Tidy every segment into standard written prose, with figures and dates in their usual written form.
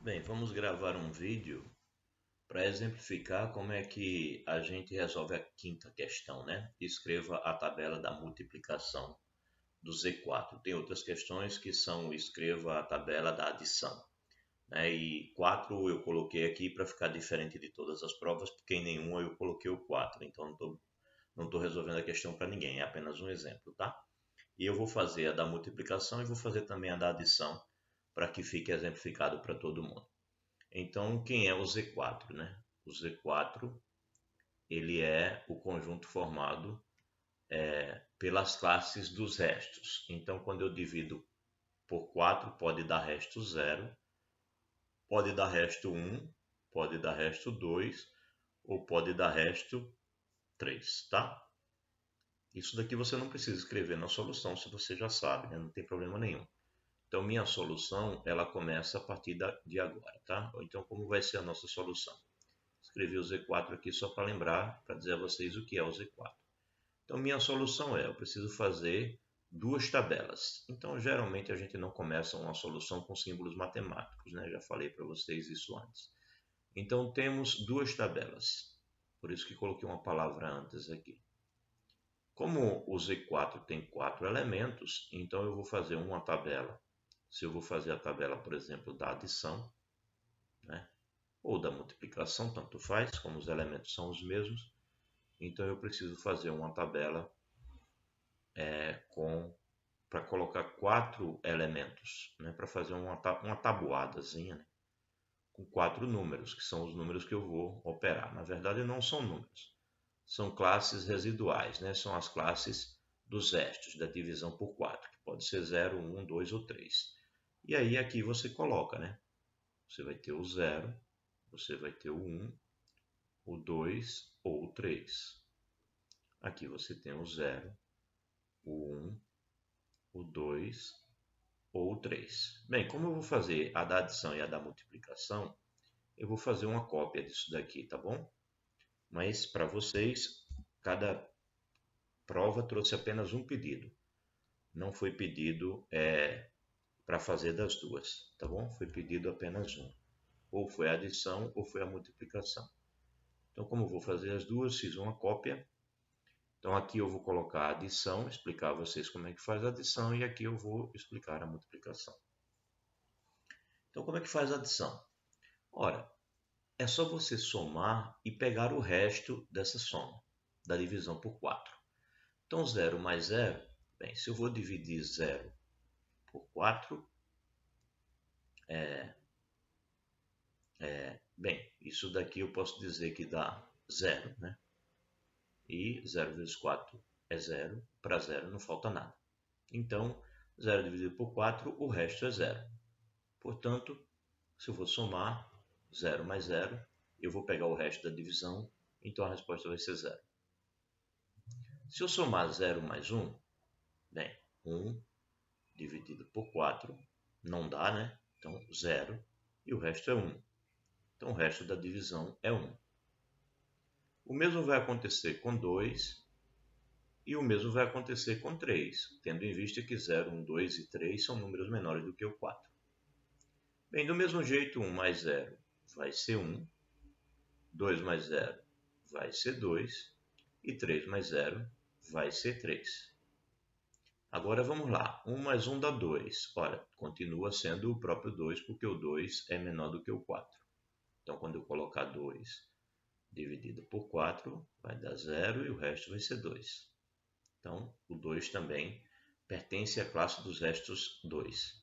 Bem, vamos gravar um vídeo para exemplificar como é que a gente resolve a quinta questão, né? Escreva a tabela da multiplicação do Z4. Tem outras questões que são escreva a tabela da adição, né? E 4 eu coloquei aqui para ficar diferente de todas as provas, porque em nenhuma eu coloquei o 4. Então não tô resolvendo a questão para ninguém, é apenas um exemplo, tá? E eu vou fazer a da multiplicação e vou fazer também a da adição para que fique exemplificado para todo mundo. Então, quem é o Z4, né? O Z4, ele é o conjunto formado pelas classes dos restos. Então, quando eu divido por 4, pode dar resto zero, pode dar resto um, pode dar resto 2 ou pode dar resto 3, tá? Isso daqui você não precisa escrever na solução, se você já sabe, né? Não tem problema nenhum. Então, minha solução, ela começa a partir de agora, tá? Então, como vai ser a nossa solução? Escrevi o Z4 aqui só para lembrar, para dizer a vocês o que é o Z4. Então, minha solução eu preciso fazer duas tabelas. Então, geralmente a gente não começa uma solução com símbolos matemáticos, né? Já falei para vocês isso antes. Então, temos duas tabelas. Por isso que coloquei uma palavra antes aqui. Como o Z4 tem 4 elementos, então eu vou fazer uma tabela. Se eu vou fazer a tabela, por exemplo, da adição, né? Ou da multiplicação, tanto faz, como os elementos são os mesmos. Então eu preciso fazer uma tabela para colocar 4 elementos, né? Para fazer uma tabuadazinha, né? Com 4 números, que são os números que eu vou operar. Na verdade, não são números, são classes residuais, né? São as classes dos restos da divisão por 4, que pode ser 0, 1, 2 ou 3. E aí aqui você coloca, né? Você vai ter o 0, você vai ter o 1, o 2 ou o 3. Aqui você tem o 0, o 1, o 2 ou o 3. Bem, como eu vou fazer a da adição e a da multiplicação, eu vou fazer uma cópia disso daqui, tá bom? Mas para vocês, cada prova trouxe apenas um pedido. Não foi pedido para fazer das duas, tá bom? Foi pedido apenas um. Ou foi a adição ou foi a multiplicação. Então, como eu vou fazer as duas, fiz uma cópia. Então aqui eu vou colocar a adição, explicar a vocês como é que faz a adição, e aqui eu vou explicar a multiplicação. Então como é que faz a adição? Ora, é só você somar e pegar o resto dessa soma, da divisão por 4. Então 0 mais 0, bem, se eu vou dividir 0 por 4, bem, isso daqui eu posso dizer que dá 0, né? E 0 vezes 4 é 0, para 0 não falta nada. Então, 0 dividido por 4, o resto é 0. Portanto, se eu for somar 0 mais 0, eu vou pegar o resto da divisão, então a resposta vai ser 0. Se eu somar 0 mais 1, bem, 1 dividido por 4 não dá, né? Então 0 e o resto é 1. Então o resto da divisão é 1. O mesmo vai acontecer com 2 e o mesmo vai acontecer com 3, tendo em vista que 0, 1, 2 e 3 são números menores do que o 4. Bem, do mesmo jeito, 1 mais 0 vai ser 1, 2 mais 0 vai ser 2 e 3 mais 0 vai ser 3. Agora vamos lá, 1 mais 1 dá 2. Ora, continua sendo o próprio 2 porque o 2 é menor do que o 4. Então, quando eu colocar 2 dividido por 4, vai dar 0 e o resto vai ser 2. Então, o 2 também pertence à classe dos restos 2.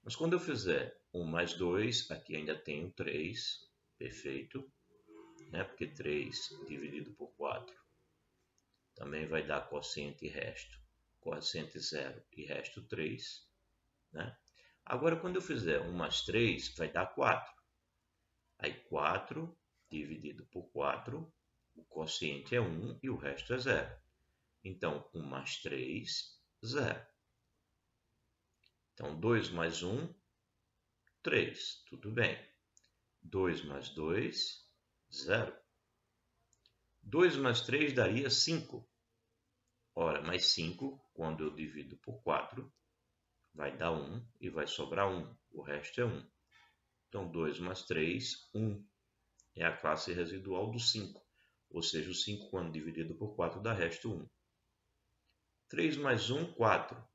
Mas quando eu fizer 1 mais 2, aqui ainda tenho 3, perfeito, né? Porque 3 dividido por 4 também vai dar quociente e resto. Quociente 0 e resto 3. Né? Agora, quando eu fizer 1 mais 3, vai dar 4. Aí 4 dividido por 4, o quociente é 1 e o resto é 0. Então, 1 mais 3, 0. Então, 2 mais 1, 3. Tudo bem. 2 mais 2, 0. 2 mais 3 daria 5. Ora, mais 5, quando eu divido por 4, vai dar 1 e vai sobrar 1. O resto é 1. Então, 2 mais 3, 1. É a classe residual do 5. Ou seja, o 5, quando dividido por 4, dá resto 1. 3 mais 1, 4.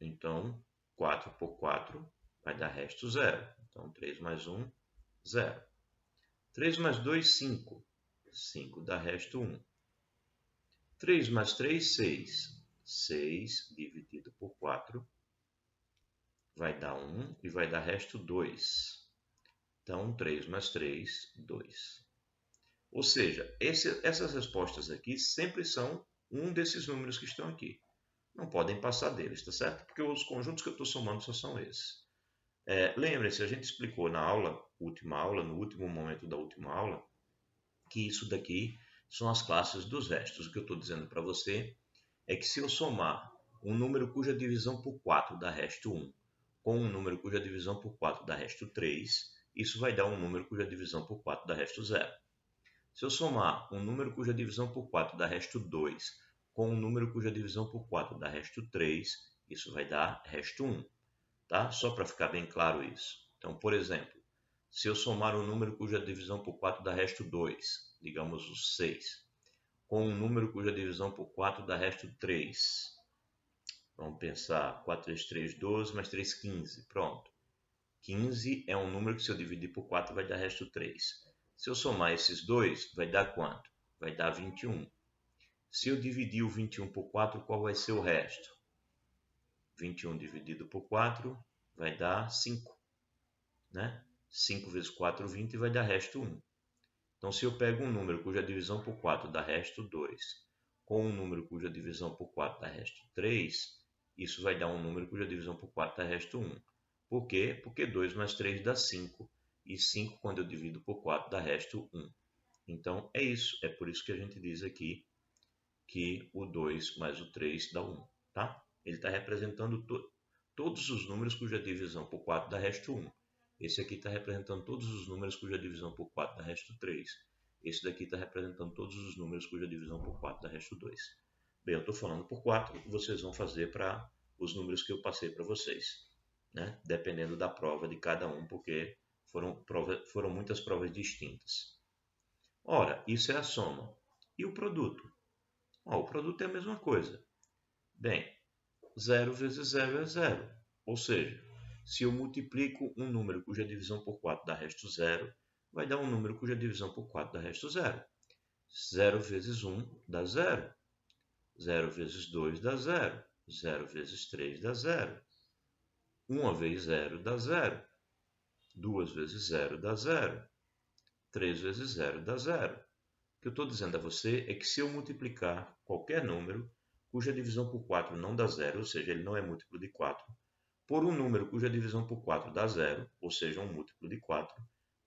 Então, 4 por 4 vai dar resto 0. Então, 3 mais 1, 0. 3 mais 2, 5. 5 dá resto 1. 3 mais 3, 6. 6 dividido por 4 vai dar 1 e vai dar resto 2. Então, 3 mais 3, 2. Ou seja, essas respostas aqui sempre são um desses números que estão aqui. Não podem passar deles, tá certo? Porque os conjuntos que eu estou somando só são esses. Lembre-se, a gente explicou na aula, última aula, no último momento da última aula, que isso daqui são as classes dos restos. O que eu estou dizendo para você é que se eu somar um número cuja divisão por 4 dá resto 1 com um número cuja divisão por 4 dá resto 3, isso vai dar um número cuja divisão por 4 dá resto 0. Se eu somar um número cuja divisão por 4 dá resto 2 com um número cuja divisão por 4 dá resto 3, isso vai dar resto 1. Tá? Só para ficar bem claro isso. Então, por exemplo, se eu somar um número cuja divisão por 4 dá resto 2, digamos o 6, com um número cuja divisão por 4 dá resto 3. Vamos pensar, 4 vezes 3, 12, mais 3, 15. Pronto. 15 é um número que se eu dividir por 4 vai dar resto 3. Se eu somar esses dois, vai dar quanto? Vai dar 21. Se eu dividir o 21 por 4, qual vai ser o resto? 21 dividido por 4 vai dar 5. Né? 5 vezes 4, 20, vai dar resto 1. Então, se eu pego um número cuja divisão por 4 dá resto 2, com um número cuja divisão por 4 dá resto 3, isso vai dar um número cuja divisão por 4 dá resto 1. Por quê? Porque 2 mais 3 dá 5. E 5, quando eu divido por 4, dá resto 1. Então, é isso. É por isso que a gente diz aqui que o 2 mais o 3 dá 1. Tá? Ele está representando todos os números cuja divisão por 4 dá resto 1. Esse aqui está representando todos os números cuja divisão por 4 dá resto 3. Esse daqui está representando todos os números cuja divisão por 4 dá resto 2. Bem, eu estou falando por 4, vocês vão fazer para os números que eu passei para vocês, né? Dependendo da prova de cada um, porque foram muitas provas distintas. Ora, isso é a soma. E o produto? O produto é a mesma coisa. Bem, 0 vezes 0 é 0. Ou seja, se eu multiplico um número cuja divisão por 4 dá resto 0, vai dar um número cuja divisão por 4 dá resto 0. 0 vezes 1 dá 0. 0 vezes 2 dá 0. 0 vezes 3 dá 0. 1 vezes 0 dá 0. 2 vezes 0 dá 0. 3 vezes 0 dá 0. O que eu estou dizendo a você é que se eu multiplicar qualquer número cuja divisão por 4 não dá 0, ou seja, ele não é múltiplo de 4, por um número cuja divisão por 4 dá 0, ou seja, um múltiplo de 4,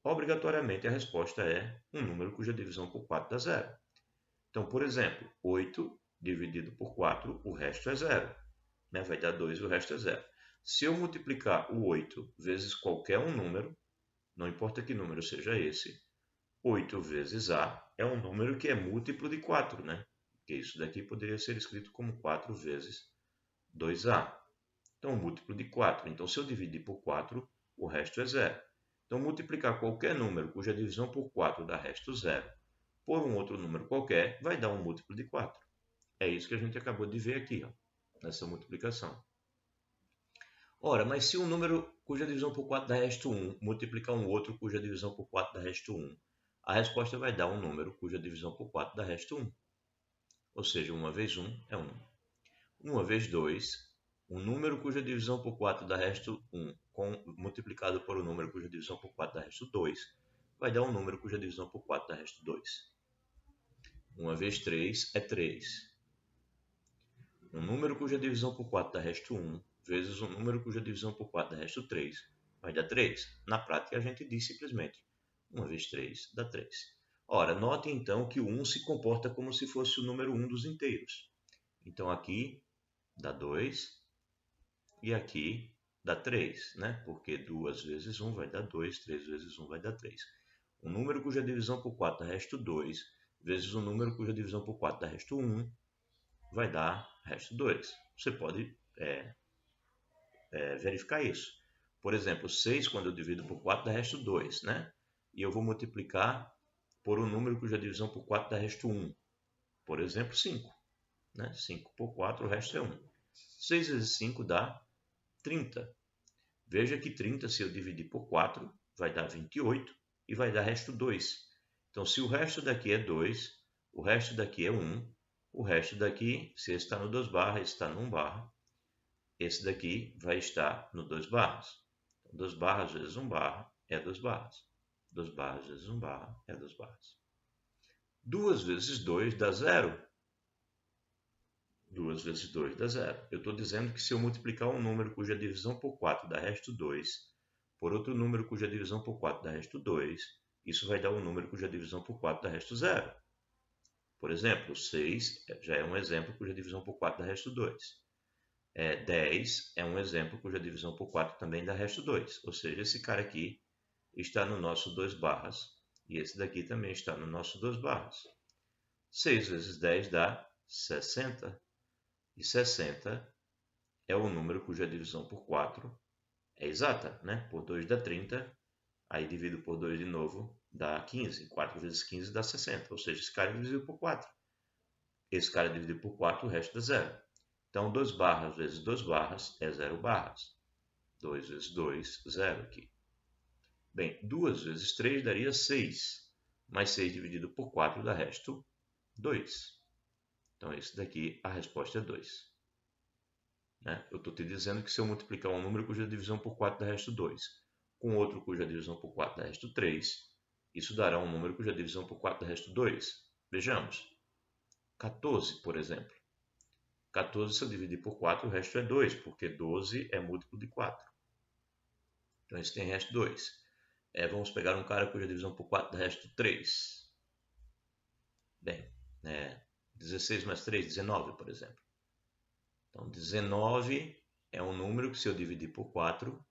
obrigatoriamente a resposta é um número cuja divisão por 4 dá 0. Então, por exemplo, 8 dividido por 4, o resto é 0. Né? Vai dar 2 e o resto é 0. Se eu multiplicar o 8 vezes qualquer um número, não importa que número seja esse, 8 vezes A é um número que é múltiplo de 4, né? Porque isso daqui poderia ser escrito como 4 vezes 2A. Então, múltiplo de 4. Então, se eu dividir por 4, o resto é 0. Então, multiplicar qualquer número cuja divisão por 4 dá resto 0 por um outro número qualquer, vai dar um múltiplo de 4. É isso que a gente acabou de ver aqui, ó, nessa multiplicação. Ora, mas se um número cuja divisão por 4 dá resto 1 multiplicar um outro cuja divisão por 4 dá resto 1, a resposta vai dar um número cuja divisão por 4 dá resto 1. Ou seja, 1 vezes 1 é 1. 1 vezes 2, um número cuja divisão por 4 dá resto 1, multiplicado por um número cuja divisão por 4 dá resto 2, vai dar um número cuja divisão por 4 dá resto 2. 1 vezes 3 é 3. Um número cuja divisão por 4 dá resto 1, vezes um número cuja divisão por 4 dá resto 3, vai dar 3. Na prática, a gente diz simplesmente 1 vezes 3 dá 3. Ora, note então que o 1 se comporta como se fosse o número 1 dos inteiros. Então, aqui dá 2 e aqui dá 3, né? Porque 2 vezes 1 vai dar 2, 3 vezes 1 vai dar 3. Um número cuja divisão por 4 dá resto 2, vezes um número cuja divisão por 4 dá resto 1, vai dar resto 2. Você pode verificar isso. Por exemplo, 6, quando eu divido por 4, dá resto 2, né? E eu vou multiplicar por um número cuja divisão por 4 dá resto 1. Por exemplo, 5. Né? 5 por 4, o resto é 1. 6 vezes 5 dá 30. Veja que 30, se eu dividir por 4, vai dar 28 e vai dar resto 2. Então, se o resto daqui é 2, o resto daqui é 1, o resto daqui, se esse está no 2 barra, esse está no 1 barra, esse daqui vai estar no 2 barras. Então, 2 barras vezes 1 barra é 2 barras. 2 barras vezes 1 barra é 2 barras. 2 vezes 2 dá 0. 2 vezes 2 dá 0. Eu estou dizendo que se eu multiplicar um número cuja divisão por 4 dá resto 2, por outro número cuja divisão por 4 dá resto 2, isso vai dar um número cuja divisão por 4 dá resto 0. Por exemplo, 6 já é um exemplo cuja divisão por 4 dá resto 2. 10 é um exemplo cuja divisão por 4 também dá resto 2. Ou seja, esse cara aqui está no nosso 2 barras e esse daqui também está no nosso 2 barras. 6 vezes 10 dá 60. E 60 é o número cuja divisão por 4 é exata, né? Por 2 dá 30, aí divido por 2 de novo, dá 15. 4 vezes 15 dá 60, ou seja, esse cara é dividido por 4. Esse cara é dividido por 4, o resto dá 0. Então, 2 barras vezes 2 barras é 0 barras. 2 vezes 2, 0 aqui. Bem, 2 vezes 3 daria 6, mas 6 dividido por 4 dá resto 2. Então, esse daqui, a resposta é 2. Né? Eu estou te dizendo que se eu multiplicar um número cuja divisão por 4 dá resto 2, com outro cuja divisão por 4 dá resto 3, isso dará um número cuja divisão por 4 dá resto 2. Vejamos. 14, por exemplo. 14, se eu dividir por 4, o resto é 2, porque 12 é múltiplo de 4. Então, esse tem resto 2. Vamos pegar um cara cuja divisão por 4 dá resto 3. Bem, 16 mais 3, 19, por exemplo. Então, 19 é um número que, se eu dividir por 4,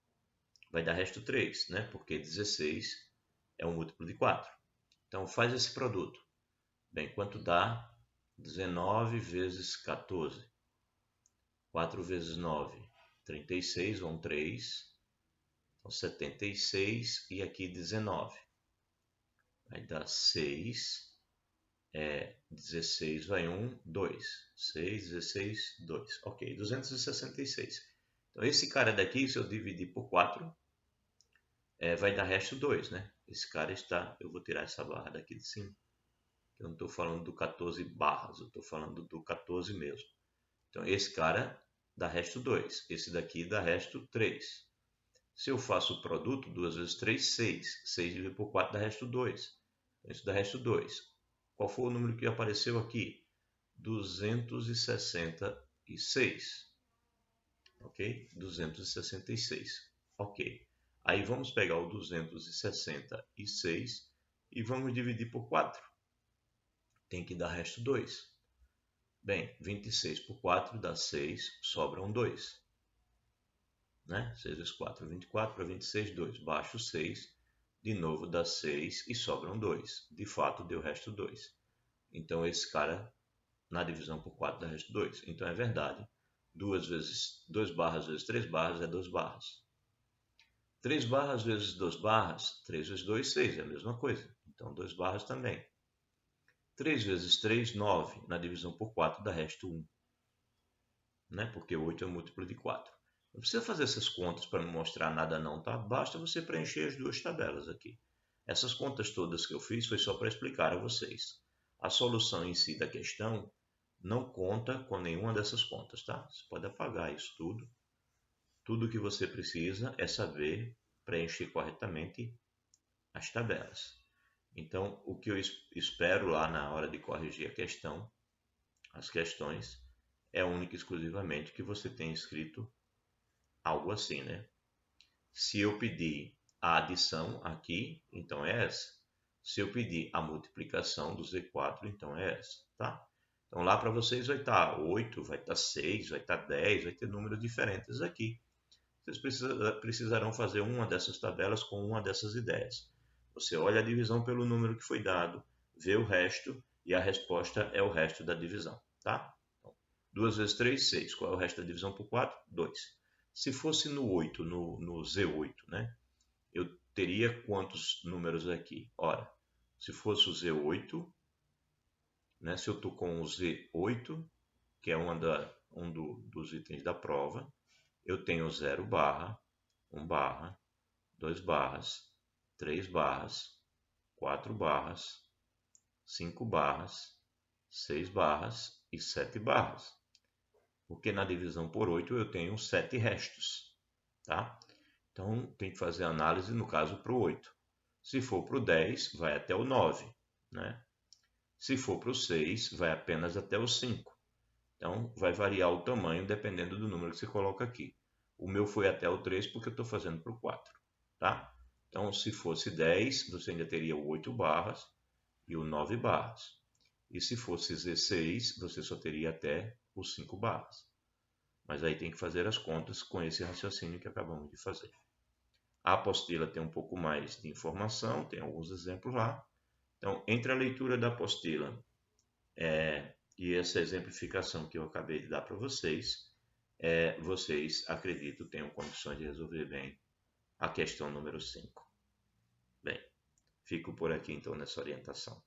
vai dar resto 3, né? Porque 16 é um múltiplo de 4. Então, faz esse produto. Bem, quanto dá? 19 vezes 14. 4 vezes 9, 36, vão 3. Então, 76 e aqui 19. Vai dar 6. 16 vai 1, 2. 6, 16, 2. Ok, 266. Então, esse cara daqui, se eu dividir por 4, vai dar resto 2, né? Esse cara está... Eu vou tirar essa barra daqui de cima. Eu não estou falando do 14 barras, eu estou falando do 14 mesmo. Então, esse cara dá resto 2. Esse daqui dá resto 3. Se eu faço o produto, 2 vezes 3, 6. 6 dividido por 4 dá resto 2. Então, isso dá resto 2. Qual foi o número que apareceu aqui? 266. Ok? 266. Ok. Aí vamos pegar o 266 e vamos dividir por 4. Tem que dar resto 2. Bem, 26 por 4 dá 6, sobram 2. Né? 6 vezes 4, 24, para 26, 2. Baixo 6, de novo dá 6 e sobram 2. De fato, deu resto 2. Então, esse cara, na divisão por 4, dá resto 2. Então, é verdade. 2 barras vezes 3 barras é 2 barras. 3 barras vezes 2 barras, 3 vezes 2, 6, é a mesma coisa. Então, 2 barras também. 3 vezes 3, 9. Na divisão por 4 dá resto 1. Né? Porque 8 é múltiplo de 4. Não precisa fazer essas contas para não mostrar nada não, tá? Basta você preencher as duas tabelas aqui. Essas contas todas que eu fiz foi só para explicar a vocês. A solução em si da questão não conta com nenhuma dessas contas, tá? Você pode apagar isso tudo. Tudo que você precisa é saber preencher corretamente as tabelas. Então, o que eu espero lá na hora de corrigir a questão, as questões, é única e exclusivamente que você tenha escrito algo assim, né? Se eu pedir a adição aqui, então é essa. Se eu pedir a multiplicação do Z4, então é essa, tá? Então lá para vocês vai estar 8, vai estar 6, vai estar 10, vai ter números diferentes aqui. Vocês precisarão fazer uma dessas tabelas com uma dessas ideias. Você olha a divisão pelo número que foi dado, vê o resto e a resposta é o resto da divisão, tá? Então, 2 vezes 3, 6. Qual é o resto da divisão por 4? 2. Se fosse no 8, no Z8, né? Eu teria quantos números aqui? Ora, se fosse o Z8, né? Se eu estou com o Z8, que é dos itens da prova, eu tenho 0 barra, 1 barra, 2 barras, 3 barras, 4 barras, 5 barras, 6 barras e 7 barras. Porque na divisão por 8 eu tenho 7 restos, tá? Então tem que fazer análise no caso para o 8. Se for para o 10, vai até o 9, né? Se for para o 6, vai apenas até o 5. Então vai variar o tamanho dependendo do número que você coloca aqui. O meu foi até o 3 porque eu estou fazendo para o 4, tá? Então se fosse 10, você ainda teria o 8 barras e o 9 barras. E se fosse 16, você só teria até os 5 barras. Mas aí tem que fazer as contas com esse raciocínio que acabamos de fazer. A apostila tem um pouco mais de informação, tem alguns exemplos lá. Então, entre a leitura da apostila e essa exemplificação que eu acabei de dar para vocês, vocês, acredito, tenham condições de resolver bem a questão número 5. Bem, fico por aqui então nessa orientação.